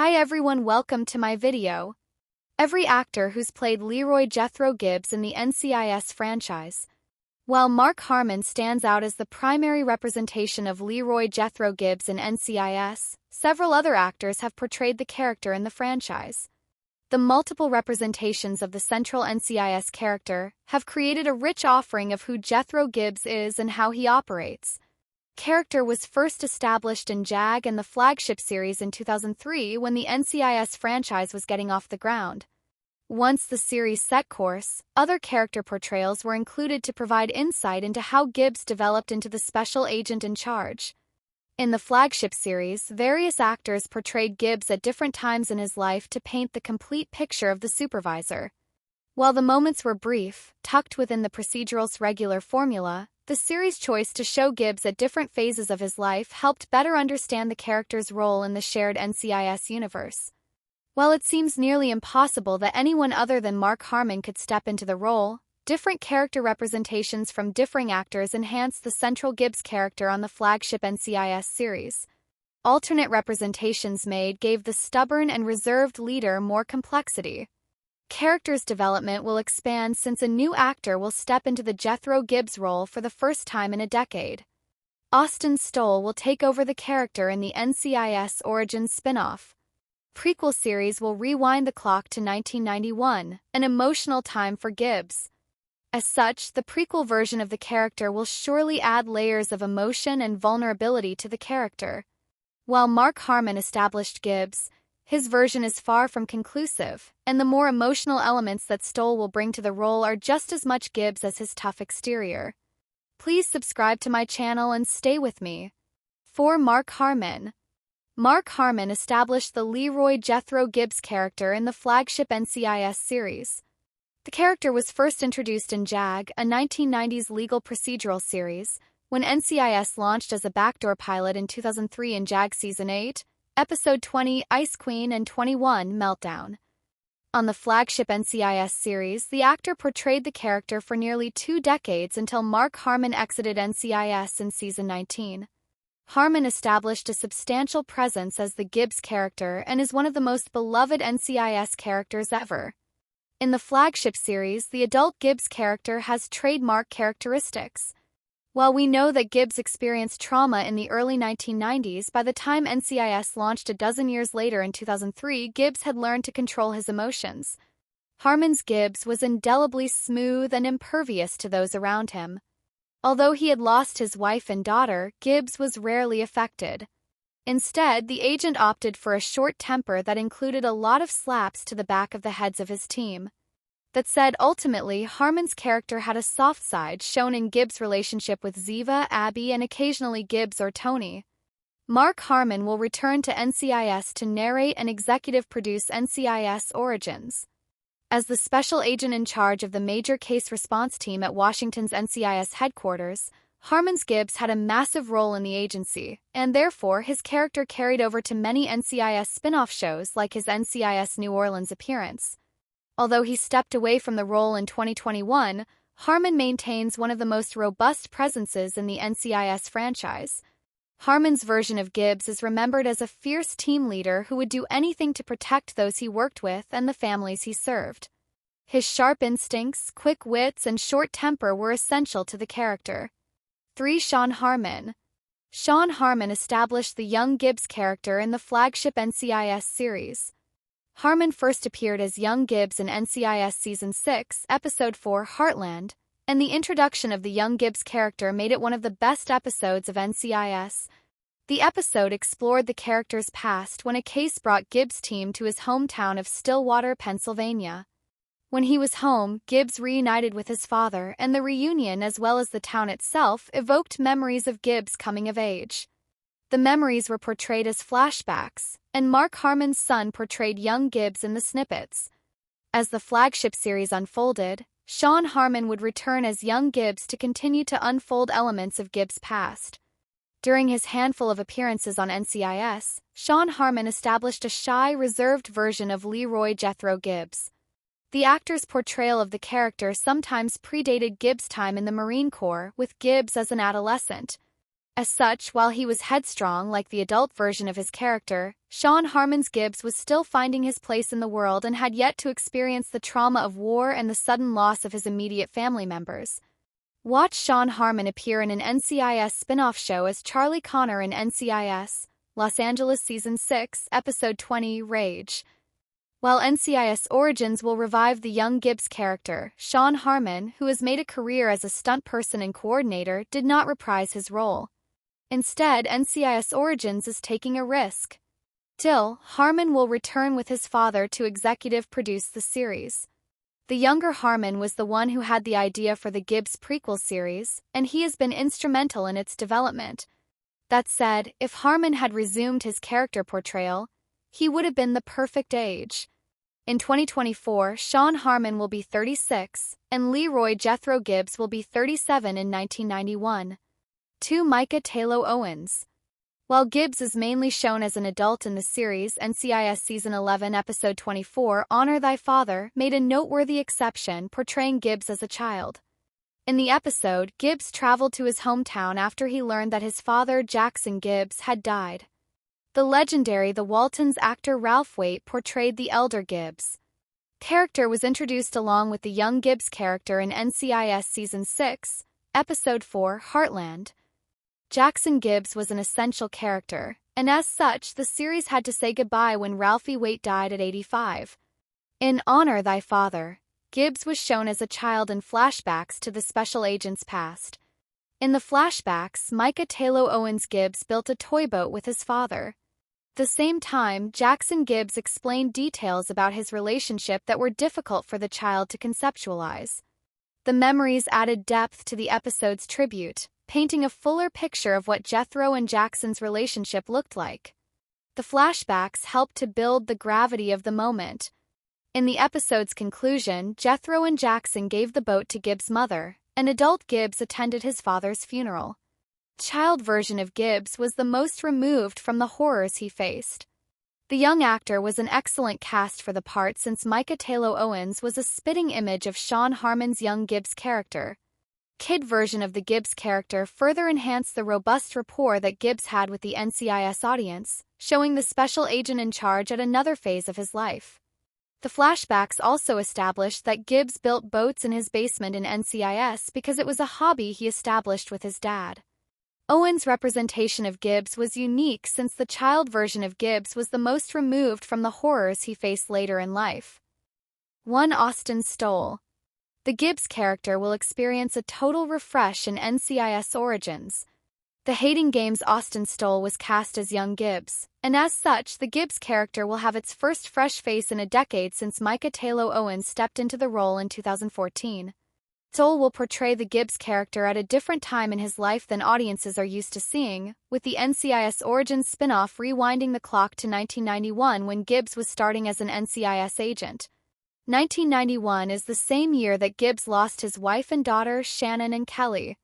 Hi everyone, welcome to my video. Every actor who's played Leroy Jethro Gibbs in the NCIS franchise. While Mark Harmon stands out as the primary representation of Leroy Jethro Gibbs in NCIS, several other actors have portrayed the character in the franchise. The multiple representations of the central NCIS character have created a rich offering of who Jethro Gibbs is and how he operates. Character was first established in JAG and the flagship series in 2003 when the NCIS franchise was getting off the ground. Once the series set course, other character portrayals were included to provide insight into how Gibbs developed into the special agent in charge. In the flagship series, various actors portrayed Gibbs at different times in his life to paint the complete picture of the supervisor. While the moments were brief, tucked within the procedural's regular formula, the series' choice to show Gibbs at different phases of his life helped better understand the character's role in the shared NCIS universe. While it seems nearly impossible that anyone other than Mark Harmon could step into the role, different character representations from differing actors enhanced the central Gibbs character on the flagship NCIS series. Alternate representations made gave the stubborn and reserved leader more complexity. Character's development will expand since a new actor will step into the Jethro Gibbs role for the first time in a decade. Austin Stoll will take over the character in the NCIS Origins spin-off. Prequel series will rewind the clock to 1991, an emotional time for Gibbs. As such, the prequel version of the character will surely add layers of emotion and vulnerability to the character. While Mark Harmon established Gibbs, his version is far from conclusive, and the more emotional elements that Stoll will bring to the role are just as much Gibbs as his tough exterior. Please subscribe to my channel and stay with me. 4. Mark Harmon. Mark Harmon established the Leroy Jethro Gibbs character in the flagship NCIS series. The character was first introduced in JAG, a 1990s legal procedural series, when NCIS launched as a backdoor pilot in 2003 in JAG Season 8, Episode 20, Ice Queen, and 21, Meltdown. On the flagship NCIS series, the actor portrayed the character for nearly 2 decades until Mark Harmon exited NCIS in Season 19. Harmon established a substantial presence as the Gibbs character and is one of the most beloved NCIS characters ever. In the flagship series, the adult Gibbs character has trademark characteristics. While we know that Gibbs experienced trauma in the early 1990s, by the time NCIS launched a dozen years later in 2003, Gibbs had learned to control his emotions. Harmon's Gibbs was indelibly smooth and impervious to those around him. Although he had lost his wife and daughter, Gibbs was rarely affected. Instead, the agent opted for a short temper that included a lot of slaps to the back of the heads of his team. That said, ultimately, Harmon's character had a soft side shown in Gibbs' relationship with Ziva, Abby, and occasionally Gibbs or Tony. Mark Harmon will return to NCIS to narrate and executive produce NCIS Origins. As the special agent in charge of the major case response team at Washington's NCIS headquarters, Harmon's Gibbs had a massive role in the agency, and therefore his character carried over to many NCIS spin-off shows like his NCIS New Orleans appearance. Although he stepped away from the role in 2021, Harmon maintains one of the most robust presences in the NCIS franchise. Harmon's version of Gibbs is remembered as a fierce team leader who would do anything to protect those he worked with and the families he served. His sharp instincts, quick wits, and short temper were essential to the character. 3. Sean Harmon. Sean Harmon established the young Gibbs character in the flagship NCIS series. Harmon first appeared as young Gibbs in NCIS Season 6, Episode 4, Heartland, and the introduction of the young Gibbs character made it one of the best episodes of NCIS. The episode explored the character's past when a case brought Gibbs' team to his hometown of Stillwater, Pennsylvania. When he was home, Gibbs reunited with his father, and the reunion as well as the town itself evoked memories of Gibbs coming of age. The memories were portrayed as flashbacks, and Mark Harmon's son portrayed young Gibbs in the snippets. As the flagship series unfolded, Sean Harmon would return as young Gibbs to continue to unfold elements of Gibbs' past. During his handful of appearances on NCIS, Sean Harmon established a shy, reserved version of Leroy Jethro Gibbs. The actor's portrayal of the character sometimes predated Gibbs' time in the Marine Corps, with Gibbs as an adolescent. As such, while he was headstrong like the adult version of his character, Sean Harmon's Gibbs was still finding his place in the world and had yet to experience the trauma of war and the sudden loss of his immediate family members. Watch Sean Harmon appear in an NCIS spin-off show as Charlie Connor in NCIS, Los Angeles Season 6, Episode 20, Rage. While NCIS Origins will revive the young Gibbs character, Sean Harmon, who has made a career as a stunt person and coordinator, did not reprise his role. Instead, NCIS Origins is taking a risk. Still, Harmon will return with his father to executive produce the series. The younger Harmon was the one who had the idea for the Gibbs prequel series, and he has been instrumental in its development. That said, if Harmon had resumed his character portrayal, he would have been the perfect age. In 2024, Sean Harmon will be 36, and Leroy Jethro Gibbs will be 37 in 1991. 2. Micah Taylor Owens. While Gibbs is mainly shown as an adult in the series, NCIS Season 11 Episode 24, Honor Thy Father, made a noteworthy exception, portraying Gibbs as a child. In the episode, Gibbs traveled to his hometown after he learned that his father, Jackson Gibbs, had died. The legendary The Waltons actor Ralph Waite portrayed the elder Gibbs. Character was introduced along with the young Gibbs character in NCIS Season 6, Episode 4, Heartland. Jackson Gibbs was an essential character, and as such, the series had to say goodbye when Ralphie Waite died at 85. In Honor Thy Father, Gibbs was shown as a child in flashbacks to the special agent's past. In the flashbacks, Micah Taylor Owens Gibbs built a toy boat with his father. At the same time, Jackson Gibbs explained details about his relationship that were difficult for the child to conceptualize. The memories added depth to the episode's tribute, painting a fuller picture of what Jethro and Jackson's relationship looked like. The flashbacks helped to build the gravity of the moment. In the episode's conclusion, Jethro and Jackson gave the boat to Gibbs' mother, and adult Gibbs attended his father's funeral. The child version of Gibbs was the most removed from the horrors he faced. The young actor was an excellent cast for the part since Micah Taylor Owens was a spitting image of Sean Harmon's young Gibbs character. Kid version of the Gibbs character further enhanced the robust rapport that Gibbs had with the NCIS audience, showing the special agent in charge at another phase of his life. The flashbacks also established that Gibbs built boats in his basement in NCIS because it was a hobby he established with his dad. Owens' representation of Gibbs was unique since the child version of Gibbs was the most removed from the horrors he faced later in life. 1. Austin Stoll. The Gibbs character will experience a total refresh in NCIS Origins. The Hating Game's Austin Stoll was cast as young Gibbs, and as such, the Gibbs character will have its first fresh face in a decade since Micah Taylor Owens stepped into the role in 2014. Stoll will portray the Gibbs character at a different time in his life than audiences are used to seeing, with the NCIS Origins spin-off rewinding the clock to 1991 when Gibbs was starting as an NCIS agent. 1991 is the same year that Gibbs lost his wife and daughter, Shannon and Kelly.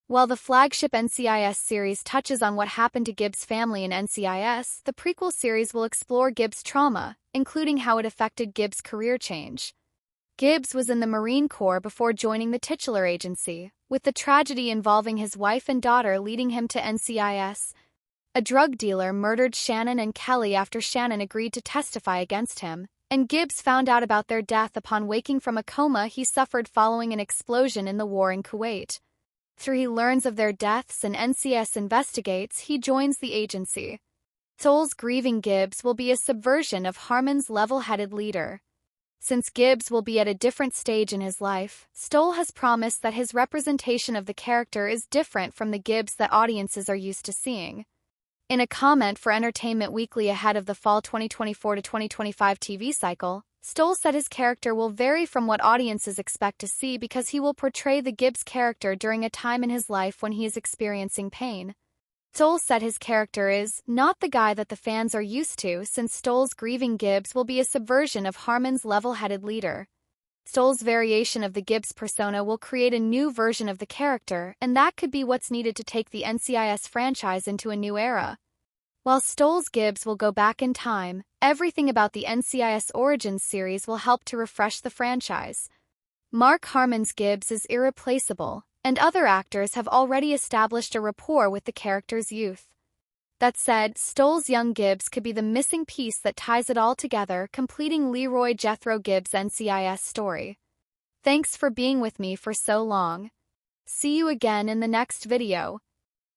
While the flagship NCIS series touches on what happened to Gibbs' family in NCIS, the prequel series will explore Gibbs' trauma, including how it affected Gibbs' career change. Gibbs was in the Marine Corps before joining the titular agency, with the tragedy involving his wife and daughter leading him to NCIS. A drug dealer murdered Shannon and Kelly after Shannon agreed to testify against him, and Gibbs found out about their death upon waking from a coma he suffered following an explosion in the war in Kuwait. After he learns of their deaths and NCIS investigates, he joins the agency. Stoll's grieving Gibbs will be a subversion of Harmon's level-headed leader. Since Gibbs will be at a different stage in his life, Stoll has promised that his representation of the character is different from the Gibbs that audiences are used to seeing. In a comment for Entertainment Weekly ahead of the fall 2024 to 2025 TV cycle, Stoll said his character will vary from what audiences expect to see because he will portray the Gibbs character during a time in his life when he is experiencing pain. Stoll said his character is not the guy that the fans are used to since Stoll's grieving Gibbs will be a subversion of Harmon's level-headed leader. Stoll's variation of the Gibbs persona will create a new version of the character, and that could be what's needed to take the NCIS franchise into a new era. While Stoll's Gibbs will go back in time, everything about the NCIS Origins series will help to refresh the franchise. Mark Harmon's Gibbs is irreplaceable, and other actors have already established a rapport with the character's youth. That said, Stoll's young Gibbs could be the missing piece that ties it all together, completing Leroy Jethro Gibbs' NCIS story. Thanks for being with me for so long. See you again in the next video.